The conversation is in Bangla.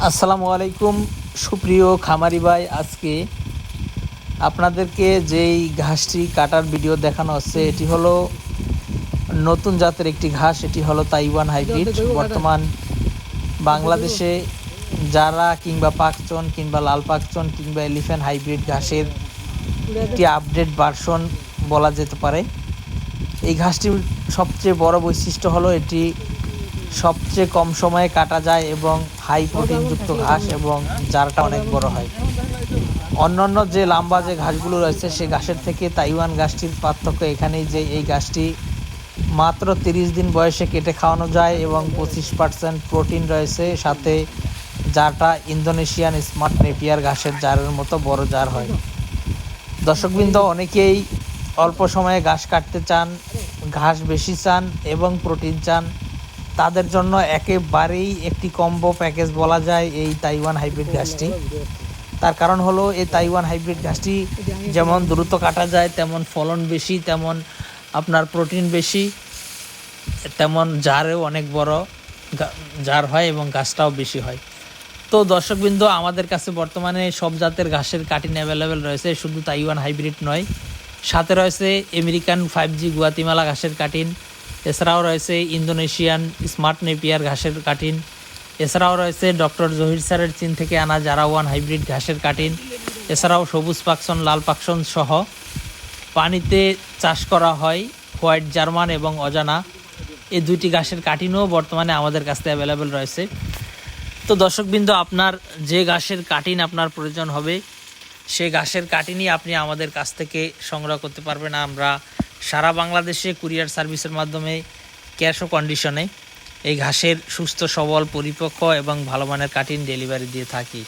আসসালামু আলাইকুম সুপ্রিয় খামারি ভাই, আজকে আপনাদেরকে যেই ঘাসটি কাটার ভিডিও দেখানো হচ্ছে এটি হলো নতুন জাতের একটি ঘাস। এটি হলো তাইওয়ান হাইব্রিড। বর্তমান বাংলাদেশে যারা কিংবা পাকচন কিংবা লাল পাকচন কিংবা এলিফ্যান্ট হাইব্রিড ঘাসের একটি আপডেট ভার্সন বলা যেতে পারে। এই ঘাসটির সবচেয়ে বড় বৈশিষ্ট্য হলো এটি সবচেয়ে কম সময়ে কাটা যায় এবং হাই প্রোটিনযুক্ত ঘাস এবং জারটা অনেক বড় হয়। অন্যান্য যে লম্বা যে ঘাসগুলো রয়েছে সেই ঘাসের থেকে তাইওয়ান ঘাসটির পার্থক্য এখানেই যে এই ঘাসটি মাত্র 30 দিন বয়সে কেটে খাওয়ানো যায় এবং 25% প্রোটিন রয়েছে, সাথে জারটা ইন্দোনেশিয়ান স্মার্ট নেপিয়ার ঘাসের জারের মতো বড় জার হয়। দর্শকবৃন্দ, অনেকেই অল্প সময়ে ঘাস কাটতে চান, ঘাস বেশি চান এবং প্রোটিন চান। তাদের জন্য একেবারেই একটি কম্বো প্যাকেজ বলা যায় এই তাইওয়ান হাইব্রিড ঘাসটি। তার কারণ হলো এই তাইওয়ান হাইব্রিড ঘাসটি যেমন দ্রুত কাটা যায়, তেমন ফলন বেশি, তেমন আপনার প্রোটিন বেশি, তেমন জারেও অনেক বড় জার হয় এবং গাছটাও বেশি হয়। তো দর্শকবৃন্দ, আমাদের কাছে বর্তমানে সব জাতের ঘাসের কাটিং অ্যাভেলেবেল রয়েছে, শুধু তাইওয়ান হাইব্রিড নয়। সাথে রয়েছে আমেরিকান 5G গুয়াতিমালা ঘাসের কাটিং, এছাড়াও রয়েছে ইন্দোনেশিয়ান স্মার্ট নেপিয়ার ঘাসের কাটিং, এছাড়াও রয়েছে ডক্টর জহির স্যারের চীন থেকে আনা জারাওয়ান হাইব্রিড ঘাসের কাটিং, এছাড়াও সবুজ পাকসন, লাল পাকসন সহ পানিতে চাষ করা হয় হোয়াইট জার্মান এবং অজানা, এই দুইটি ঘাসের কাটিংও বর্তমানে আমাদের কাছে অ্যাভেলেবেল রয়েছে। তো দর্শকবৃন্দ, আপনার যে ঘাসের কাটিং আপনার প্রয়োজন হবে সেই ঘাসের কাটিংই আপনি আমাদের কাছ থেকে সংগ্রহ করতে পারবেন। আমরা সারা বাংলাদেশে কুরিয়ার সার্ভিসের মাধ্যমে ক্যাশ ও কন্ডিশনে এই ঘাসের সুস্থ সবল পরিপক্ক এবং ভালো মানের কাটিং ডেলিভারি দিয়ে থাকি।